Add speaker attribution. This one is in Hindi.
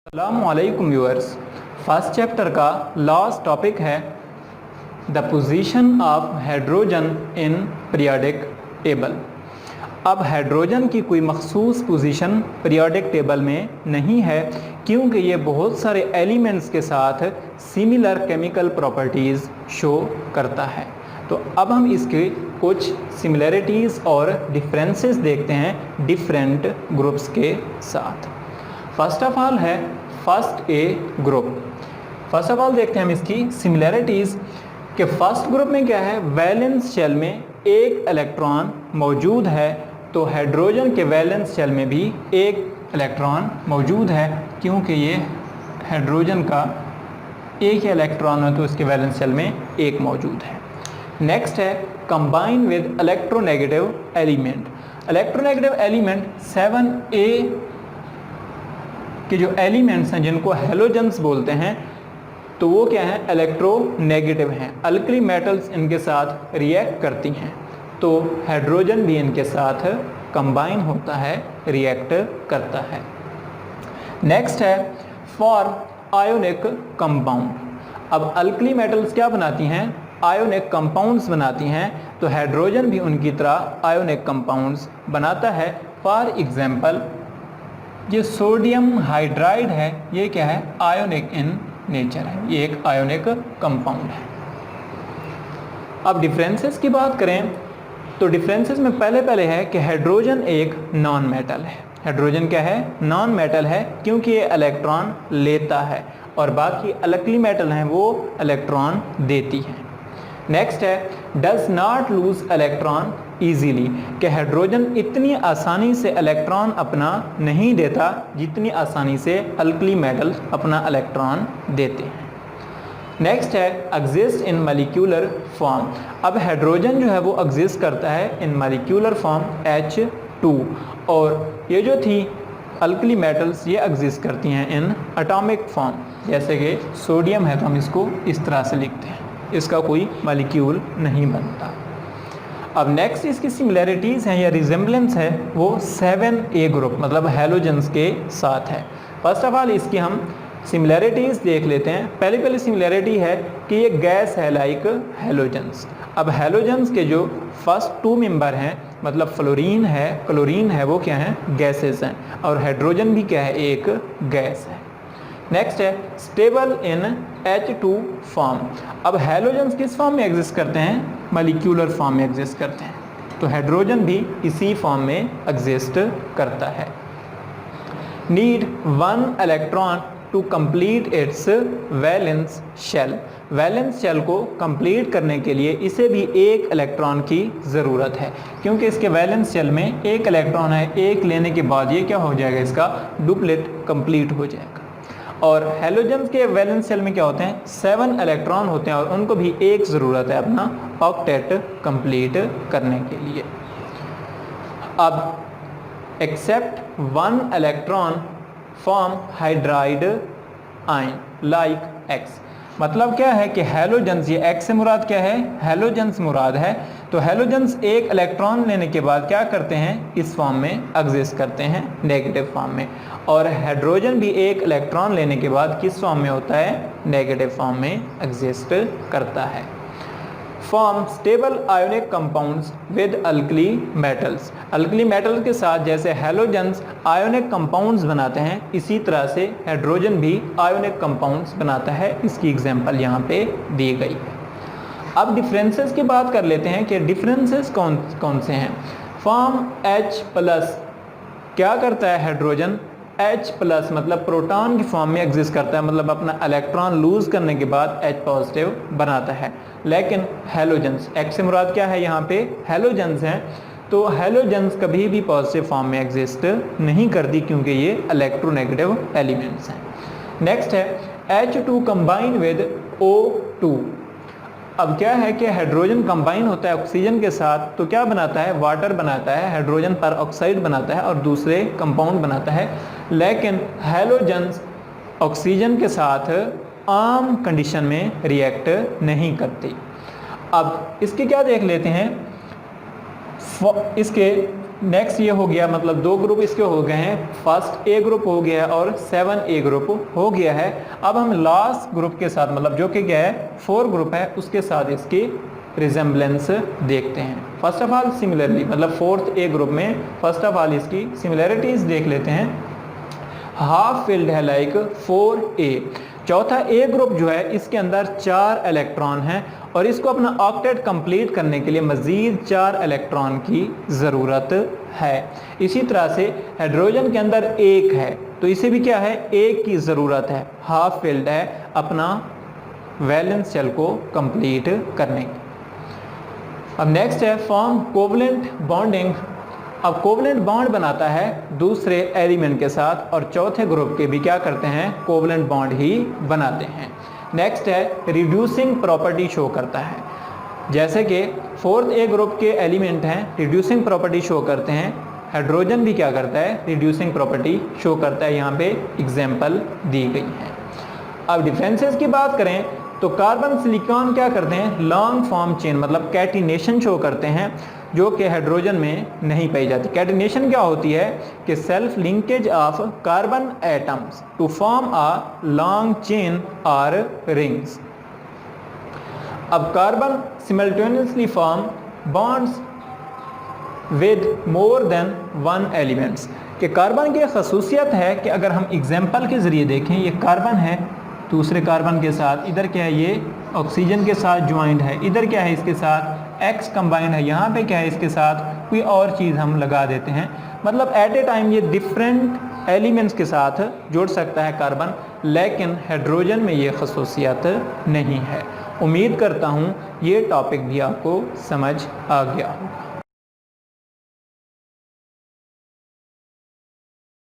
Speaker 1: अस्सलामुअलैकुम व्यूअर्स। फर्स्ट चैप्टर का लास्ट टॉपिक है the position of hydrogen in periodic table. अब हाइड्रोजन की कोई मखसूस पोजीशन पीरियोडिक टेबल में नहीं है क्योंकि ये बहुत सारे एलिमेंट्स के साथ सिमिलर केमिकल प्रॉपर्टीज़ शो करता है। तो अब हम इसके कुछ सिमिलरिटीज़ और डिफरेंसेस देखते हैं डिफरेंट ग्रुप्स के साथ। फर्स्ट ऑफ ऑल है first A group. First of all देखते हैं हम इसकी सिमिलरिटीज़ कि फर्स्ट ग्रुप में क्या है, वैलेंस शेल में एक इलेक्ट्रॉन मौजूद है, तो हाइड्रोजन के वैलेंस शेल में भी एक इलेक्ट्रॉन मौजूद है क्योंकि ये हाइड्रोजन का एक ही इलेक्ट्रॉन है तो इसके वैलेंस शेल में एक मौजूद है। नेक्स्ट है combine with electronegative element. Electronegative element 7A के जो एलिमेंट्स हैं जिनको हैलोजन्स बोलते हैं तो वो क्या है, इलेक्ट्रोनेगेटिव हैं। अल्कली मेटल्स इनके साथ रिएक्ट करती हैं तो हाइड्रोजन भी इनके साथ कंबाइन होता है, रिएक्ट करता है। नेक्स्ट है फॉर आयोनिक कंपाउंड। अब अल्कली मेटल्स क्या बनाती हैं, आयोनिक कंपाउंड्स बनाती हैं, तो हाइड्रोजन भी उनकी तरह आयोनिक कंपाउंड्स बनाता है। फॉर एग्जांपल ये सोडियम हाइड्राइड है, ये क्या है, आयोनिक इन नेचर है, ये एक आयोनिक कंपाउंड है। अब डिफरेंसेस की बात करें तो डिफरेंसेस में पहले है कि हाइड्रोजन एक नॉन मेटल है। हाइड्रोजन क्या है, नॉन मेटल है क्योंकि ये इलेक्ट्रॉन लेता है और बाकी अल्कली मेटल हैं वो इलेक्ट्रॉन देती हैं। नेक्स्ट है does not lose electron easily, कि हाइड्रोजन इतनी आसानी से इलेक्ट्रॉन अपना नहीं देता जितनी आसानी से अल्कली मेटल्स अपना इलेक्ट्रॉन देते हैं। नेक्स्ट है एग्जिस्ट इन मॉलिक्यूलर फॉर्म। अब हाइड्रोजन जो है वो एग्जिस्ट करता है इन मॉलिक्यूलर फॉर्म H2 और ये जो थी अल्कली मेटल्स ये एग्जिस्ट करती हैं इन एटॉमिक फॉर्म। जैसे कि सोडियम है तो हम इसको इस तरह से लिखते हैं, इसका कोई मॉलिक्यूल नहीं बनता। अब नेक्स्ट इसकी सिमिलरिटीज़ हैं या रिजेम्बलेंस है वो 7A ग्रुप मतलब हैलोजन्स के साथ है। फर्स्ट ऑफ ऑल इसकी हम सिमिलरिटीज़ देख लेते हैं। पहली सिमिलरिटी है कि ये गैस है लाइक हैलोजन्स। अब हैलोजन्स के जो फर्स्ट 2 मेंबर हैं मतलब फ्लोरीन है, क्लोरीन है, वो क्या हैं, गैसेस हैं और हाइड्रोजन भी क्या है, एक गैस है। नेक्स्ट है स्टेबल इन H2 फॉर्म। अब हैलोजन्स किस फॉर्म में एग्जिस्ट करते हैं, मॉलिक्यूलर फॉर्म में एग्जिस्ट करते हैं, तो हाइड्रोजन भी इसी फॉर्म में एग्जिस्ट करता है। Need 1 electron to complete its valence shell. Valence shell को कंप्लीट करने के लिए इसे भी एक इलेक्ट्रॉन की ज़रूरत है क्योंकि इसके वैलेंस शेल में एक इलेक्ट्रॉन है, एक लेने के बाद ये क्या हो जाएगा, इसका डुप्लेट कंप्लीट हो जाएगा। और हैलोजन के वैलेंस शेल में क्या होते हैं, 7 इलेक्ट्रॉन होते हैं और उनको भी एक ज़रूरत है अपना ऑक्टेट कंप्लीट करने के लिए। अब accept 1 electron form hydride ion like X। मतलब क्या है कि हैलोजन्स, ये X से मुराद क्या है, हैलोजन्स मुराद है, तो हैलोजन्स एक इलेक्ट्रॉन लेने के बाद क्या करते हैं, इस फॉर्म में एग्जिस्ट करते हैं, नेगेटिव फॉर्म में। और हाइड्रोजन भी एक इलेक्ट्रॉन लेने के बाद किस फॉर्म में होता है, नेगेटिव फॉर्म में एग्जिस्ट करता है। Form stable ionic compounds with alkali metals. Alkali metal के साथ जैसे हैलोजन्स आयोनिक कंपाउंड्स बनाते हैं, इसी तरह से हाइड्रोजन भी आयोनिक कंपाउंड्स बनाता है। इसकी एग्जांपल यहाँ पे दी गई है। अब डिफरेंसेस की बात कर लेते हैं कि डिफरेंसेस कौन से हैं। फॉर्म H+ क्या करता है हाइड्रोजन, H+ मतलब प्रोटॉन की फॉर्म में एग्जिस्ट करता है, मतलब अपना इलेक्ट्रॉन लूज करने के बाद H+ बनाता है। लेकिन हैलोजन्स, X से मुराद क्या है, यहाँ पे हैलोजन्स हैं, तो हैलोजन्स कभी भी पॉजिटिव फॉर्म में एग्जिस्ट नहीं करती क्योंकि ये इलेक्ट्रोनेगेटिव एलिमेंट्स हैं। नेक्स्ट है H2 कंबाइन विद O2। अब क्या है कि हाइड्रोजन कंबाइन होता है ऑक्सीजन के साथ तो क्या बनाता है, वाटर बनाता है, हाइड्रोजन पर ऑक्साइड बनाता है और दूसरे कंपाउंड बनाता है। लेकिन हैलोजन्स ऑक्सीजन के साथ आम कंडीशन में रिएक्ट नहीं करती। अब इसके क्या देख लेते हैं, इसके नेक्स्ट ये हो गया, मतलब 2 ग्रुप इसके हो गए हैं। फर्स्ट ए ग्रुप हो गया है और 7A ग्रुप हो गया है। अब हम लास्ट ग्रुप के साथ, मतलब जो कि क्या है 4 ग्रुप है, उसके साथ इसकी रिजेम्बलेंस देखते हैं। फर्स्ट ऑफ ऑल सिमिलरली, मतलब 4th ए ग्रुप में फर्स्ट ऑफ ऑल इसकी सिमिलरिटीज देख लेते हैं। हाफ फिल्ड है लाइक 4A। चौथा ए ग्रुप जो है इसके अंदर 4 इलेक्ट्रॉन हैं और इसको अपना ऑक्टेट कंप्लीट करने के लिए मज़ीद 4 इलेक्ट्रॉन की ज़रूरत है। इसी तरह से हाइड्रोजन के अंदर 1 है तो इसे भी क्या है, 1 की ज़रूरत है, हाफ फिल्ड है अपना वैलेंस शेल को कंप्लीट करने की। अब नेक्स्ट है फॉर्म कोवलेंट बॉन्डिंग। अब कोवलेंट बॉन्ड बनाता है दूसरे एलिमेंट के साथ और चौथे ग्रुप के भी क्या करते हैं, कोवलेंट बॉन्ड ही बनाते हैं। नेक्स्ट है रिड्यूसिंग प्रॉपर्टी शो करता है। जैसे कि 4th ए ग्रुप के एलिमेंट हैं, रिड्यूसिंग प्रॉपर्टी शो करते हैं। हाइड्रोजन भी क्या करता है, रिड्यूसिंग प्रॉपर्टी शो करता है। यहाँ पे एग्जाम्पल दी गई है। अब डिफरेंसेस की बात करें तो कार्बन सिलिकॉन क्या करते हैं, लॉन्ग फॉर्म चेन मतलब कैटिनेशन शो करते हैं, जो कि हाइड्रोजन में नहीं पाई जाती। कैटिनेशन क्या होती है कि self linkage of carbon atoms to form a long chain और रिंग्स। अब carbon simultaneously form bonds with more than 1 elements. कि कार्बन की खसूसियत है कि अगर हम एग्जाम्पल के ज़रिए देखें, ये कार्बन है दूसरे कार्बन के साथ, इधर क्या है ये ऑक्सीजन के साथ ज्वाइंट है, इधर क्या है इसके साथ X कंबाइंड है, यहाँ पे क्या है इसके साथ कोई और चीज़ हम लगा देते हैं। मतलब एट ए टाइम ये डिफरेंट एलिमेंट्स के साथ जुड़ सकता है कार्बन, लेकिन हाइड्रोजन में ये खसूसियत नहीं है। उम्मीद करता हूँ ये टॉपिक भी आपको समझ आ गया होगा।